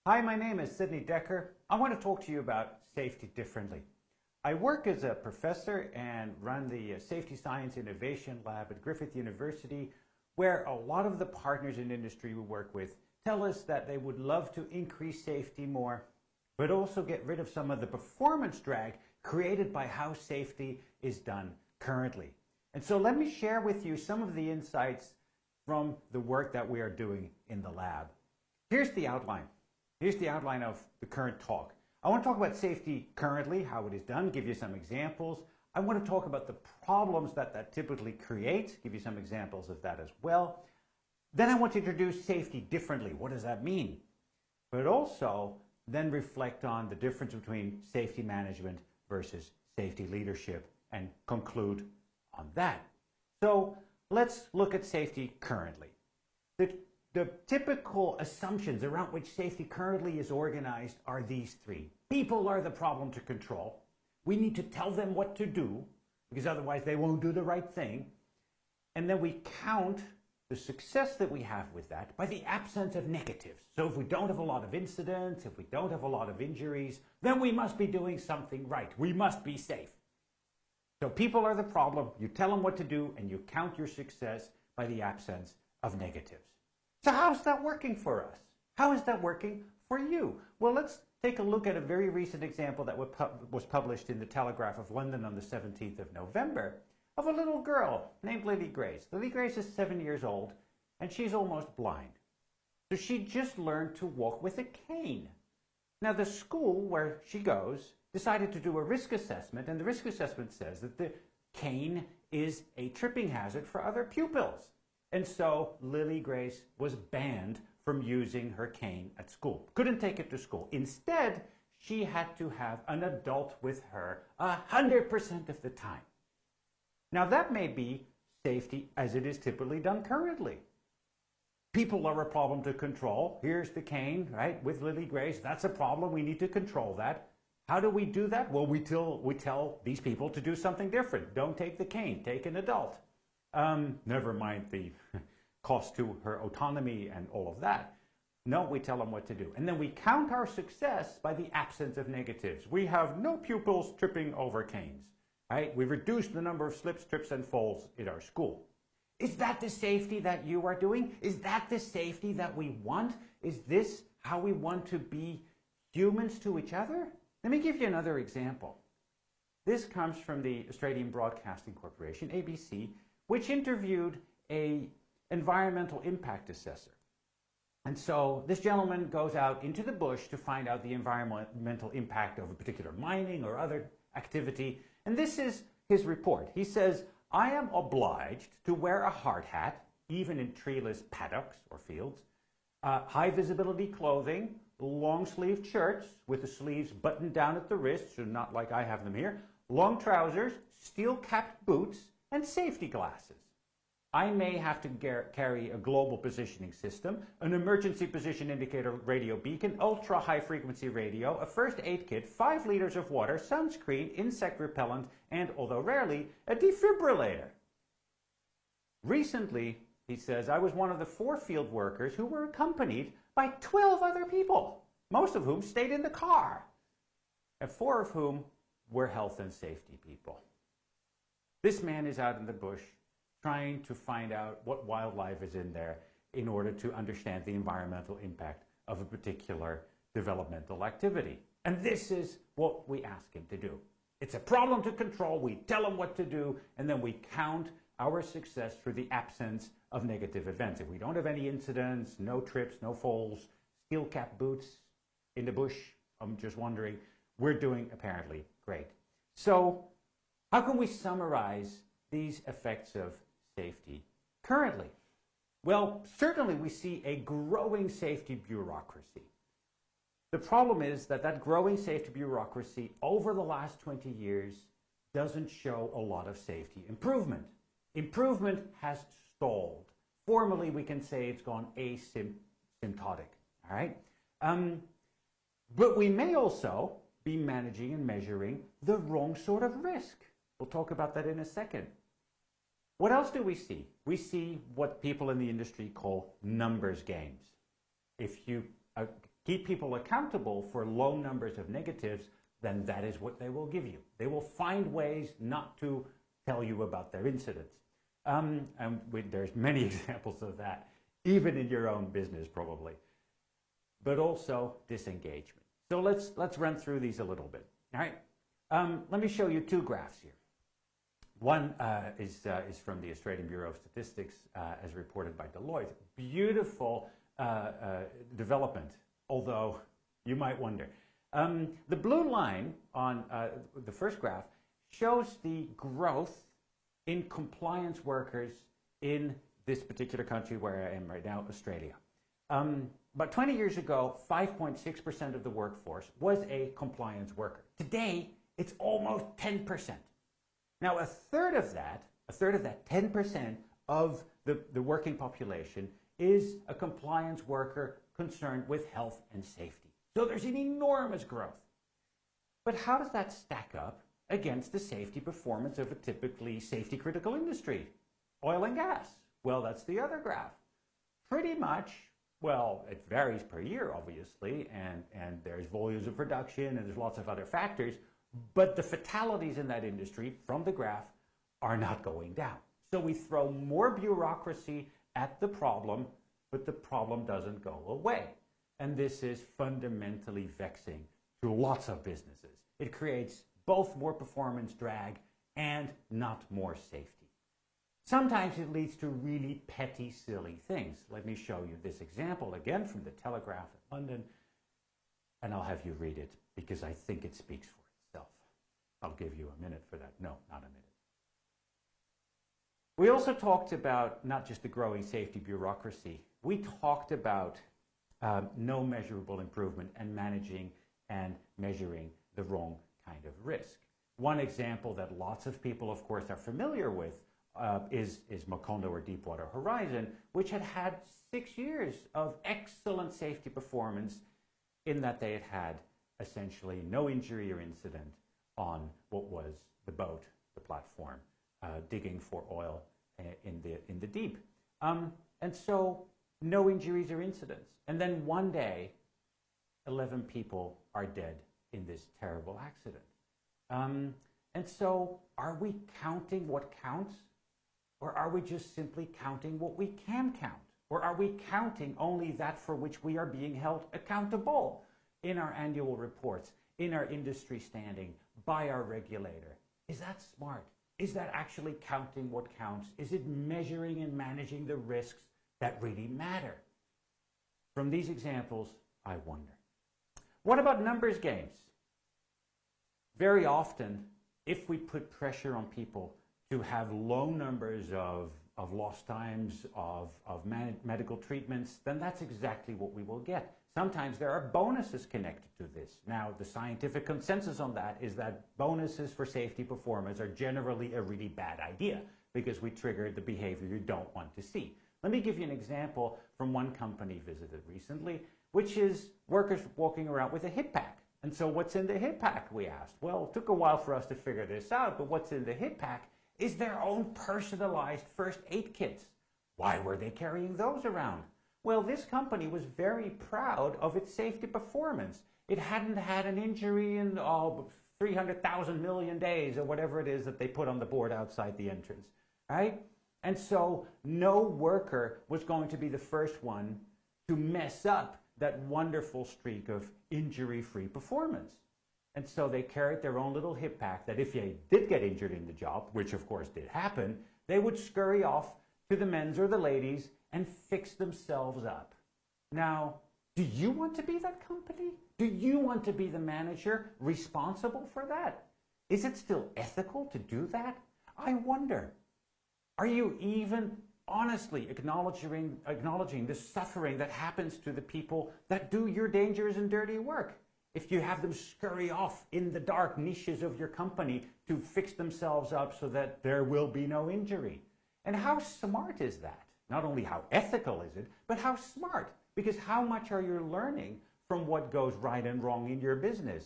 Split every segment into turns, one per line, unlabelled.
Hi, my name is Sidney Dekker. I want to talk to you about safety differently. I work as a professor and run the Safety Science Innovation Lab at Griffith University, where a lot of the partners in industry we work with tell us that they would love to increase safety more, but also get rid of some of the performance drag created by how safety is done currently. And so let me share with you some of the insights from the work that we are doing in the lab. Here's the outline. Here's the outline of the current talk. I want to talk about safety currently, how it is done, give you some examples. I want to talk about the problems that typically creates, give you some examples of that as well. Then I want to introduce safety differently. What does that mean? But also then reflect on the difference between safety management versus safety leadership and conclude on that. So let's look at safety currently. The typical assumptions around which safety currently is organized are these three. People are the problem to control. We need to tell them what to do, because otherwise they won't do the right thing. And then we count the success that we have with that by the absence of negatives. So if we don't have a lot of incidents, if we don't have a lot of injuries, then we must be doing something right. We must be safe. So people are the problem. You tell them what to do, and you count your success by the absence of negatives. So how's that working for us? How is that working for you? Well, let's take a look at a very recent example that was published in the Telegraph of London on the 17th of November of a little girl named Lily Grace. Lily Grace is 7 years old, and she's almost blind. So she just learned to walk with a cane. Now, the school where she goes decided to do a risk assessment, and the risk assessment says that the cane is a tripping hazard for other pupils. And so Lily Grace was banned from using her cane at school. Couldn't take it to school. Instead, she had to have an adult with her 100% of the time. Now that may be safety as it is typically done currently. People are a problem to control. Here's the cane, right, with Lily Grace. That's a problem. We need to control that. How do we do that? Well, we tell these people to do something different. Don't take the cane. Take an adult. Never mind the cost to her autonomy and all of that. No, we tell them what to do. And then we count our success by the absence of negatives. We have no pupils tripping over canes. Right? We've reduced the number of slips, trips, and falls in our school. Is that the safety that you are doing? Is that the safety that we want? Is this how we want to be humans to each other? Let me give you another example. This comes from the Australian Broadcasting Corporation, ABC, which interviewed an environmental impact assessor. And so this gentleman goes out into the bush to find out the environmental impact of a particular mining or other activity. And this is his report. He says, I am obliged to wear a hard hat, even in treeless paddocks or fields, high visibility clothing, long sleeved shirts with the sleeves buttoned down at the wrists, so not like I have them here, long trousers, steel capped boots, and safety glasses. I may have to carry a global positioning system, an emergency position indicator radio beacon, ultra high frequency radio, a first aid kit, 5 liters of water, sunscreen, insect repellent, and, although rarely, a defibrillator. Recently, he says, I was one of the 4 field workers who were accompanied by 12 other people, most of whom stayed in the car, and 4 of whom were health and safety people. This man is out in the bush trying to find out what wildlife is in there in order to understand the environmental impact of a particular developmental activity. And this is what we ask him to do. It's a problem to control. We tell him what to do, and then we count our success through the absence of negative events. If we don't have any incidents, no trips, no falls, steel cap boots in the bush, I'm just wondering, we're doing apparently great. So how can we summarize these effects of safety currently? Well, certainly we see a growing safety bureaucracy. The problem is that growing safety bureaucracy over the last 20 years doesn't show a lot of safety improvement. Improvement has stalled. Formally, we can say it's gone asymptotic. All right? But we may also be managing and measuring the wrong sort of risk. We'll talk about that in a second. What else do we see? We see what people in the industry call numbers games. If you keep people accountable for low numbers of negatives, then that is what they will give you. They will find ways not to tell you about their incidents. There's many examples of that, even in your own business probably. But also disengagement. So let's run through these a little bit. All right. Let me show you two graphs here. One is from the Australian Bureau of Statistics, as reported by Deloitte. Beautiful development, although you might wonder. The blue line on the first graph shows the growth in compliance workers in this particular country where I am right now, Australia. About 20 years ago, 5.6% of the workforce was a compliance worker. Today, it's almost 10%. Now, a third of that 10% of the working population is a compliance worker concerned with health and safety. So there's an enormous growth. But how does that stack up against the safety performance of a typically safety critical industry? Oil and gas. Well, that's the other graph. Pretty much, well, it varies per year, obviously, and there's volumes of production and there's lots of other factors, but the fatalities in that industry from the graph are not going down. So we throw more bureaucracy at the problem, but the problem doesn't go away. And this is fundamentally vexing to lots of businesses. It creates both more performance drag and not more safety. Sometimes it leads to really petty, silly things. Let me show you this example again from the Telegraph in London, and I'll have you read it because I think it speaks for itself. I'll give you a minute for that. No, not a minute. We also talked about not just the growing safety bureaucracy. We talked about no measurable improvement and managing and measuring the wrong kind of risk. One example that lots of people, of course, are familiar with is Macondo or Deepwater Horizon, which had 6 years of excellent safety performance in that they had essentially no injury or incident on what was the boat, the platform, digging for oil in the deep. And so no injuries or incidents. And then one day, 11 people are dead in this terrible accident. And so are we counting what counts? Or are we just simply counting what we can count? Or are we counting only that for which we are being held accountable in our annual reports, in our industry standing, by our regulator? Is that smart? Is that actually counting what counts? Is it measuring and managing the risks that really matter? From these examples, I wonder. What about numbers games? Very often, if we put pressure on people to have low numbers of lost times, of medical treatments, then that's exactly what we will get. Sometimes there are bonuses connected to this. Now, the scientific consensus on that is that bonuses for safety performance are generally a really bad idea because we trigger the behavior you don't want to see. Let me give you an example from one company visited recently, which is workers walking around with a hip pack. And so what's in the hip pack, we asked? Well, it took a while for us to figure this out, but what's in the hip pack is their own personalized first aid kits. Why were they carrying those around? Well, this company was very proud of its safety performance. It hadn't had an injury in 300,000 million days or whatever it is that they put on the board outside the entrance, right? And so no worker was going to be the first one to mess up that wonderful streak of injury-free performance. And so they carried their own little hip pack that if they did get injured in the job, which of course did happen, they would scurry off to the men's or the ladies and fix themselves up. Now, do you want to be that company? Do you want to be the manager responsible for that? Is it still ethical to do that? I wonder. Are you even honestly acknowledging the suffering that happens to the people that do your dangerous and dirty work? If you have them scurry off in the dark niches of your company to fix themselves up so that there will be no injury. And how smart is that? Not only how ethical is it, but how smart? Because how much are you learning from what goes right and wrong in your business?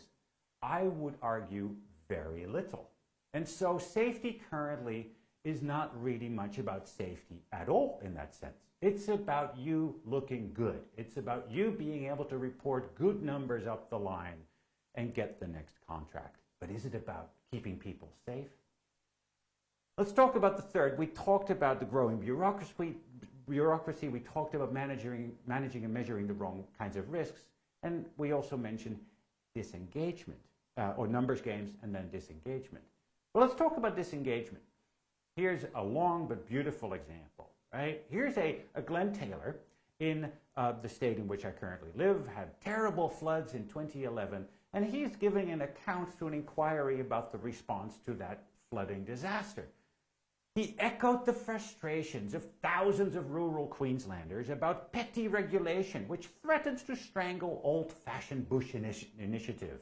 I would argue very little. And so safety currently is not really much about safety at all in that sense. It's about you looking good. It's about you being able to report good numbers up the line and get the next contract. But is it about keeping people safe? Let's talk about the third. We talked about the growing bureaucracy. We talked about managing and measuring the wrong kinds of risks. And we also mentioned disengagement, or numbers games and then disengagement. Well, let's talk about disengagement. Here's a long but beautiful example, right? Here's a Glenn Taylor in the state in which I currently live, had terrible floods in 2011, and he's giving an account to an inquiry about the response to that flooding disaster. He echoed the frustrations of thousands of rural Queenslanders about petty regulation, which threatens to strangle old-fashioned bush initiative.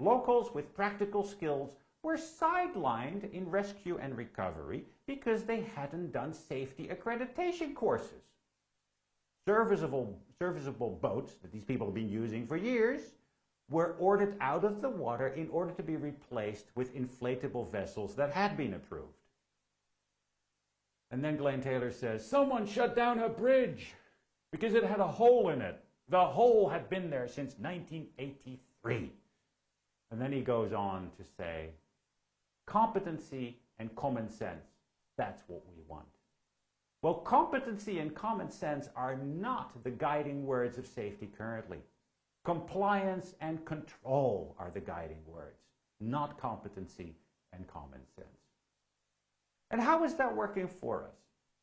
Locals with practical skills were sidelined in rescue and recovery because they hadn't done safety accreditation courses. Serviceable boats that these people have been using for years were ordered out of the water in order to be replaced with inflatable vessels that had been approved. And then Glenn Taylor says, someone shut down a bridge because it had a hole in it. The hole had been there since 1983. And then he goes on to say, competency and common sense, that's what we want. Well, competency and common sense are not the guiding words of safety currently. Compliance and control are the guiding words, not competency and common sense. And how is that working for us?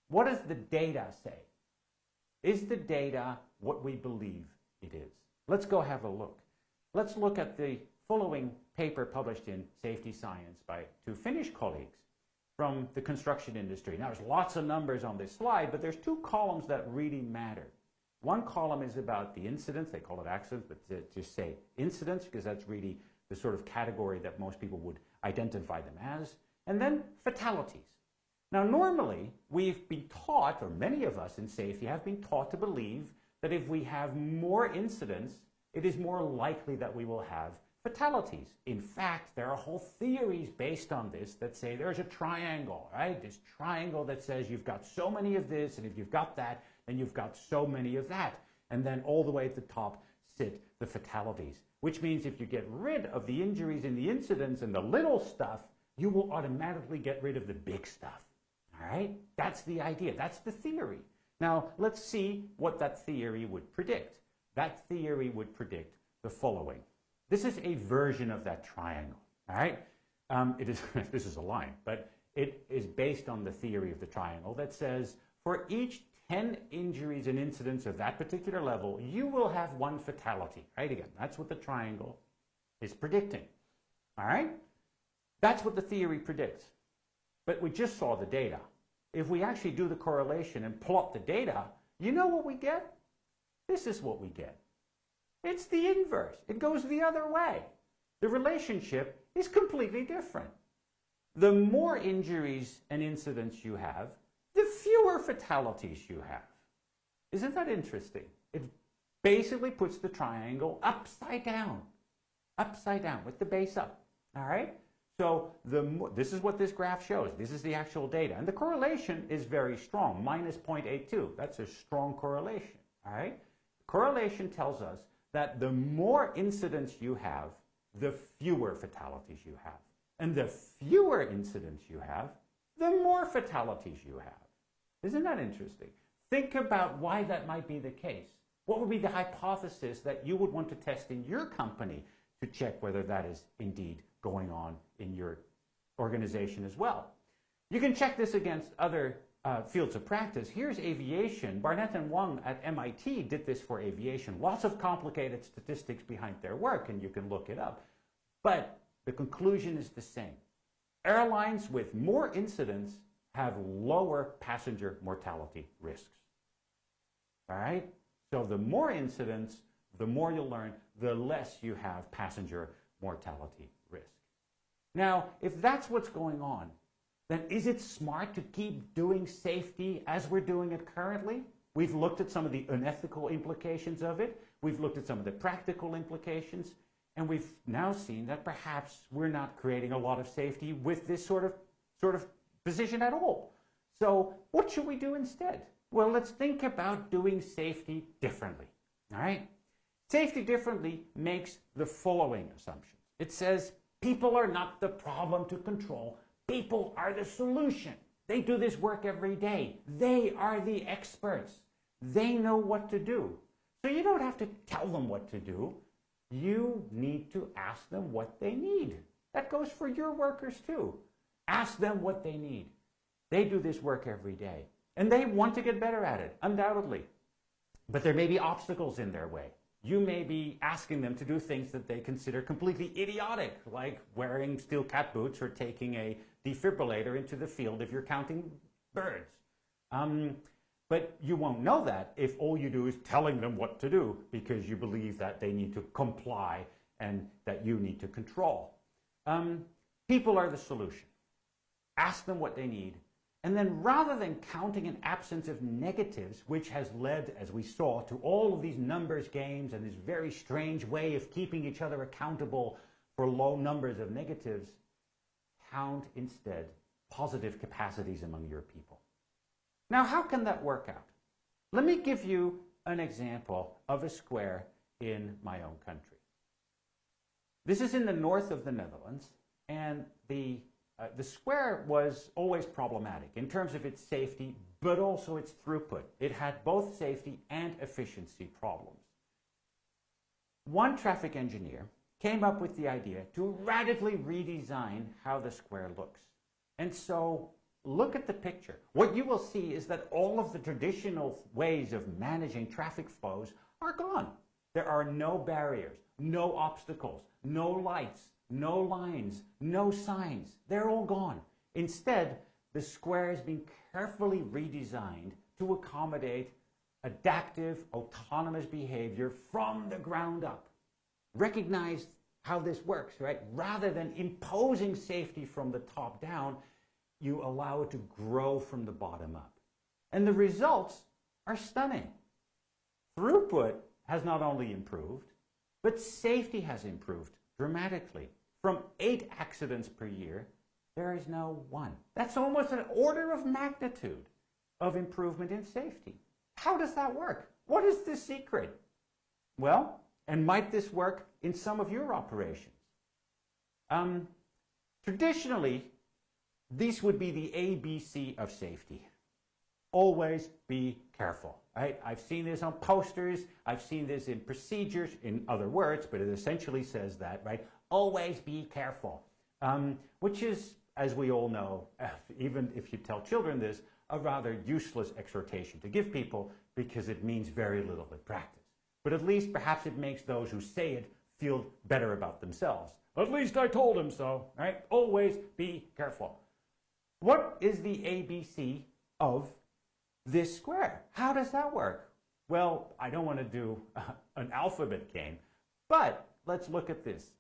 What does the data say? Is the data what we believe it is? Let's go have a look. Let's look at the following paper published in Safety Science by two Finnish colleagues from the construction industry. Now, there's lots of numbers on this slide, but there's two columns that really matter. One column is about the incidents. They call it accidents, but just say incidents because that's really the sort of category that most people would identify them as. And then fatalities. Now, normally, we've been taught, or many of us in safety have been taught to believe that if we have more incidents, it is more likely that we will have fatalities. In fact, there are whole theories based on this that say there's a triangle, right? This triangle that says you've got so many of this, and if you've got that, then you've got so many of that. And then all the way at the top sit the fatalities, which means if you get rid of the injuries and the incidents and the little stuff, you will automatically get rid of the big stuff. All right? That's the idea. That's the theory. Now, let's see what that theory would predict. That theory would predict the following. This is a version of that triangle. All right? This is a line, but it is based on the theory of the triangle that says for each 10 injuries and incidents of that particular level, you will have one fatality. Right? Again, that's what the triangle is predicting. All right? That's what the theory predicts. But we just saw the data. If we actually do the correlation and plot the data, you know what we get? This is what we get. It's the inverse. It goes the other way. The relationship is completely different. The more injuries and incidents you have, the fewer fatalities you have. Isn't that interesting? It basically puts the triangle upside down with the base up. All right? So this is what this graph shows. This is the actual data. And the correlation is very strong, minus 0.82. That's a strong correlation. All right? Correlation tells us that the more incidents you have, the fewer fatalities you have. And the fewer incidents you have, the more fatalities you have. Isn't that interesting? Think about why that might be the case. What would be the hypothesis that you would want to test in your company to check whether that is indeed going on in your organization as well? You can check this against other fields of practice. Here's aviation. Barnett and Wang at MIT did this for aviation. Lots of complicated statistics behind their work, and you can look it up. But the conclusion is the same. Airlines with more incidents have lower passenger mortality risks. All right? So the more incidents, the more you'll learn, the less you have passenger mortality risk. Now, if that's what's going on, then is it smart to keep doing safety as we're doing it currently? We've looked at some of the unethical implications of it. We've looked at some of the practical implications. And we've now seen that perhaps we're not creating a lot of safety with this sort of position at all. So what should we do instead? Well, let's think about doing safety differently. All right? Safety differently makes the following assumptions. It says people are not the problem to control. People are the solution. They do this work every day. They are the experts. They know what to do. So you don't have to tell them what to do. You need to ask them what they need. That goes for your workers too. Ask them what they need. They do this work every day. And they want to get better at it, undoubtedly. But there may be obstacles in their way. You may be asking them to do things that they consider completely idiotic, like wearing steel cat boots or taking a defibrillator into the field if you're counting birds. But you won't know that if all you do is telling them what to do because you believe that they need to comply and that you need to control. People are the solution. Ask them what they need. And then rather than counting an absence of negatives, which has led, as we saw, to all of these numbers games and this very strange way of keeping each other accountable for low numbers of negatives, count instead positive capacities among your people. Now, how can that work out? Let me give you an example of a square in my own country. This is in the north of the Netherlands, and the square was always problematic in terms of its safety, but also its throughput. It had both safety and efficiency problems. One traffic engineer came up with the idea to radically redesign how the square looks. And so, look at the picture. What you will see is that all of the traditional ways of managing traffic flows are gone. There are no barriers, no obstacles, no lights, no lines, no signs. They're all gone. Instead, the square has been carefully redesigned to accommodate adaptive, autonomous behavior from the ground up. Recognize how this works, right? Rather than imposing safety from the top down, you allow it to grow from the bottom up. And the results are stunning. Throughput has not only improved, but safety has improved dramatically. From 8 accidents per year, there is now 1. That's almost an order of magnitude of improvement in safety. How does that work? What is the secret? Well, and might this work in some of your operations? Traditionally, these would be the ABC of safety. Always be careful, right? I've seen this on posters. I've seen this in procedures, in other words, but it essentially says that, right? Always be careful, which is, as we all know, even if you tell children this, a rather useless exhortation to give people because it means very little in practice. But at least perhaps it makes those who say it feel better about themselves. At least I told him so, right? Always be careful. What is the ABC of this square? How does that work? Well, I don't want to do an alphabet game, but let's look at this.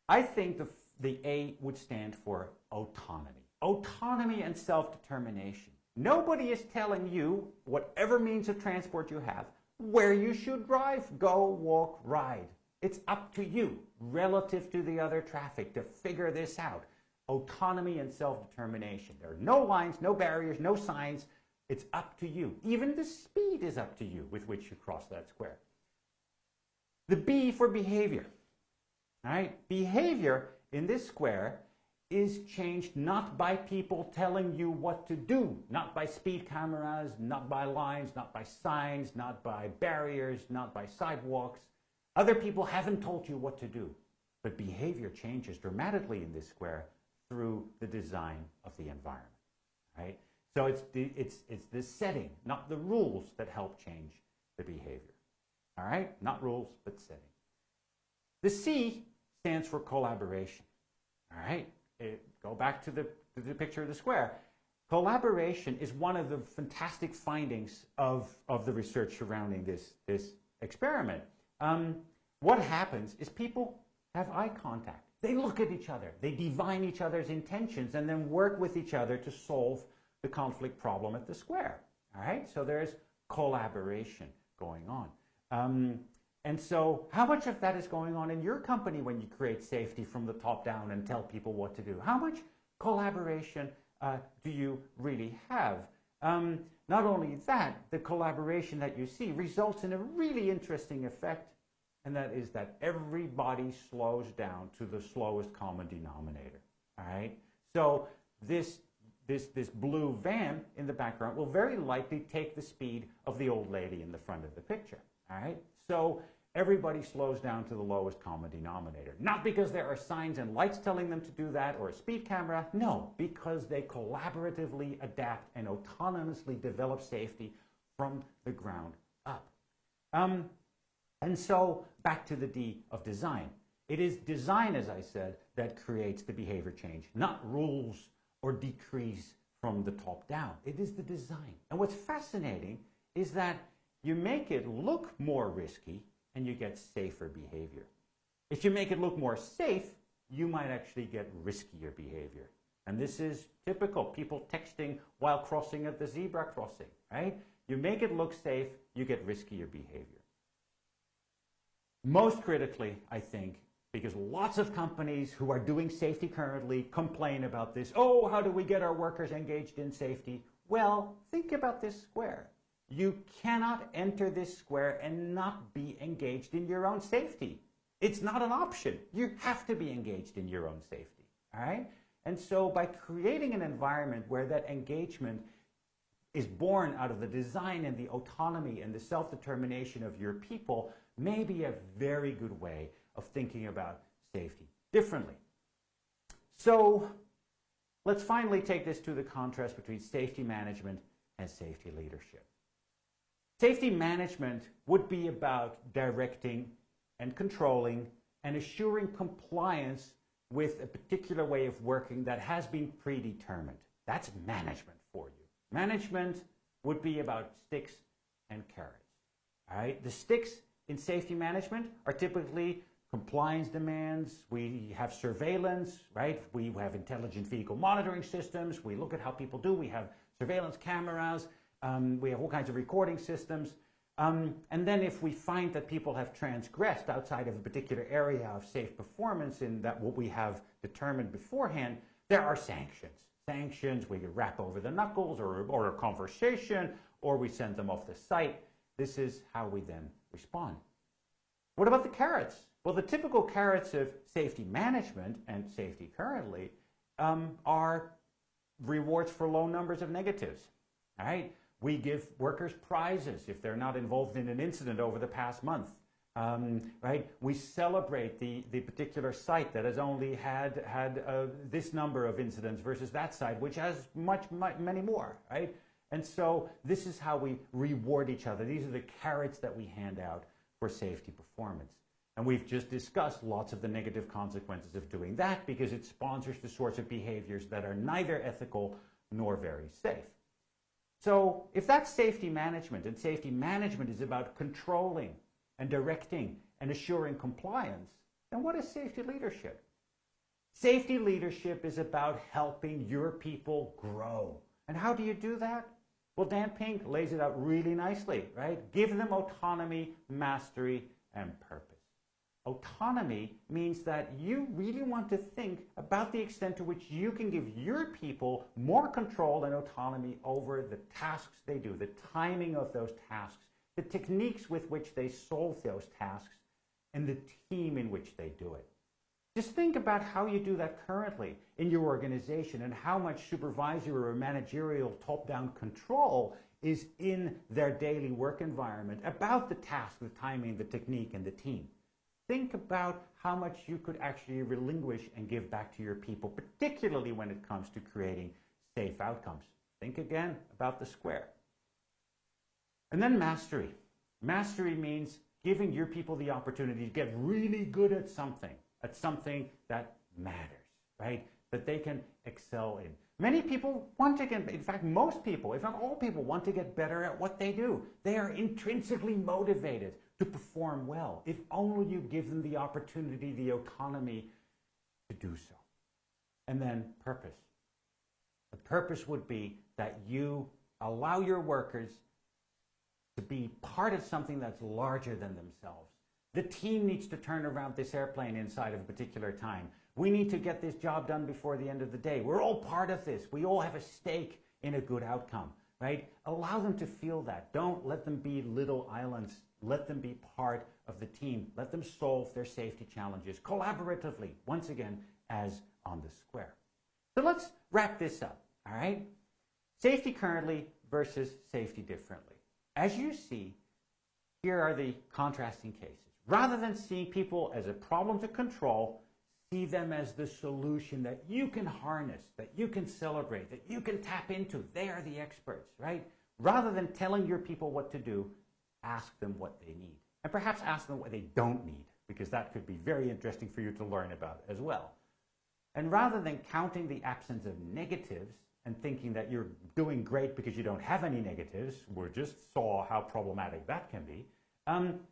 I think the A would stand for autonomy. Autonomy and self-determination. Nobody is telling you, whatever means of transport you have, where you should drive, go, walk, ride. It's up to you, relative to the other traffic, to figure this out. Autonomy and self-determination. There are no lines, no barriers, no signs. It's up to you. Even the speed is up to you with which you cross that square. The B for behavior. All right? Behavior in this square is changed not by people telling you what to do, not by speed cameras, not by lines, not by signs, not by barriers, not by sidewalks. Other people haven't told you what to do. But behavior changes dramatically in this square through the design of the environment, right? So it's the setting, not the rules, that help change the behavior, all right? Not rules, but setting. The C stands for collaboration, all right? Go back to the picture of the square. Collaboration is one of the fantastic findings of the research surrounding this experiment. What happens is people have eye contact. They look at each other. They divine each other's intentions and then work with each other to solve the conflict problem at the square. All right? So there's collaboration going on. And so how much of that is going on in your company when you create safety from the top down and tell people what to do? How much collaboration do you really have? Not only that, the collaboration that you see results in a really interesting effect, and that is that everybody slows down to the slowest common denominator. All right? So this blue van in the background will very likely take the speed of the old lady in the front of the picture. All right? So everybody slows down to the lowest common denominator. Not because there are signs and lights telling them to do that or a speed camera. No, because they collaboratively adapt and autonomously develop safety from the ground up. And so back to the D of design. It is design, as I said, that creates the behavior change, not rules or decrees from the top down. It is the design. And what's fascinating is that you make it look more risky and you get safer behavior. If you make it look more safe, you might actually get riskier behavior. And this is typical, people texting while crossing at the zebra crossing, right? You make it look safe, you get riskier behavior. Most critically, I think, because lots of companies who are doing safety currently complain about this. Oh, how do we get our workers engaged in safety? Well, think about this square. You cannot enter this square and not be engaged in your own safety. It's not an option. You have to be engaged in your own safety, all right? And so by creating an environment where that engagement is born out of the design and the autonomy and the self-determination of your people may be a very good way of thinking about safety differently. So let's finally take this to the contrast between safety management and safety leadership. Safety management would be about directing and controlling and assuring compliance with a particular way of working that has been predetermined. That's management for you. Management would be about sticks and carrots. All right? The sticks in safety management are typically compliance demands. We have surveillance, right? We have intelligent vehicle monitoring systems. We look at how people do. We have surveillance cameras. We have all kinds of recording systems. And then if we find that people have transgressed outside of a particular area of safe performance in that what we have determined beforehand, there are sanctions. Sanctions, we rap over the knuckles or a conversation, or we send them off the site. This is how we then respond. What about the carrots? Well, the typical carrots of safety management and safety currently are rewards for low numbers of negatives. All right? We give workers prizes if they're not involved in an incident over the past month. Right? We celebrate the particular site that has only had this number of incidents versus that site, which has many more. Right? And so this is how we reward each other. These are the carrots that we hand out for safety performance. And we've just discussed lots of the negative consequences of doing that because it sponsors the sorts of behaviors that are neither ethical nor very safe. So if that's safety management, and safety management is about controlling and directing and assuring compliance, then what is safety leadership? Safety leadership is about helping your people grow. And how do you do that? Well, Dan Pink lays it out really nicely, right? Give them autonomy, mastery, and purpose. Autonomy means that you really want to think about the extent to which you can give your people more control and autonomy over the tasks they do, the timing of those tasks, the techniques with which they solve those tasks, and the team in which they do it. Just think about how you do that currently in your organization and how much supervisory or managerial top-down control is in their daily work environment about the task, the timing, the technique, and the team. Think about how much you could actually relinquish and give back to your people, particularly when it comes to creating safe outcomes. Think again about the square. And then mastery. Mastery means giving your people the opportunity to get really good at something that matters, right? That they can excel in. Many people want to get, in fact, most people, if not all people, want to get better at what they do. They are intrinsically motivated to perform well, if only you give them the opportunity, the autonomy to do so. And then purpose. The purpose would be that you allow your workers to be part of something that's larger than themselves. The team needs to turn around this airplane inside of a particular time. We need to get this job done before the end of the day. We're all part of this. We all have a stake in a good outcome, right? Allow them to feel that. Don't let them be little islands. Let them be part of the team. Let them solve their safety challenges collaboratively, once again, as on the square. So let's wrap this up, all right? Safety currently versus safety differently. As you see, here are the contrasting cases. Rather than seeing people as a problem to control, see them as the solution that you can harness, that you can celebrate, that you can tap into. They are the experts, right? Rather than telling your people what to do, ask them what they need. And perhaps ask them what they don't need, because that could be very interesting for you to learn about as well. And rather than counting the absence of negatives and thinking that you're doing great because you don't have any negatives, we just saw how problematic that can be,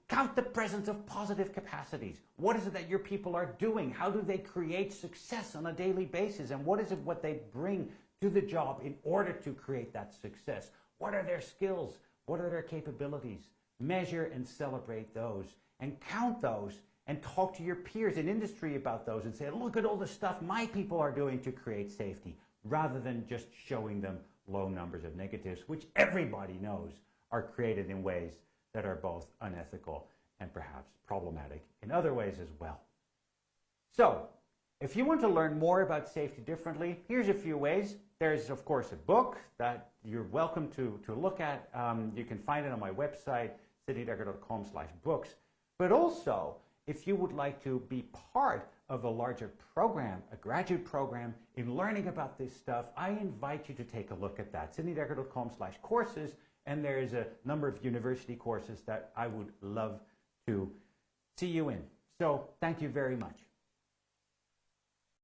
count the presence of positive capacities. What is it that your people are doing? How do they create success on a daily basis? And what is it what they bring to the job in order to create that success? What are their skills? What are their capabilities? Measure and celebrate those and count those and talk to your peers in industry about those and say, look at all the stuff my people are doing to create safety, rather than just showing them low numbers of negatives, which everybody knows are created in ways that are both unethical and perhaps problematic in other ways as well. So, if you want to learn more about safety differently, here's a few ways. There's, of course, a book that you're welcome to look at. You can find it on my website, sidneydekker.com/books. But also, if you would like to be part of a larger program, a graduate program in learning about this stuff, I invite you to take a look at that, sidneydekker.com/courses. And there is a number of university courses that I would love to see you in. So thank you very much.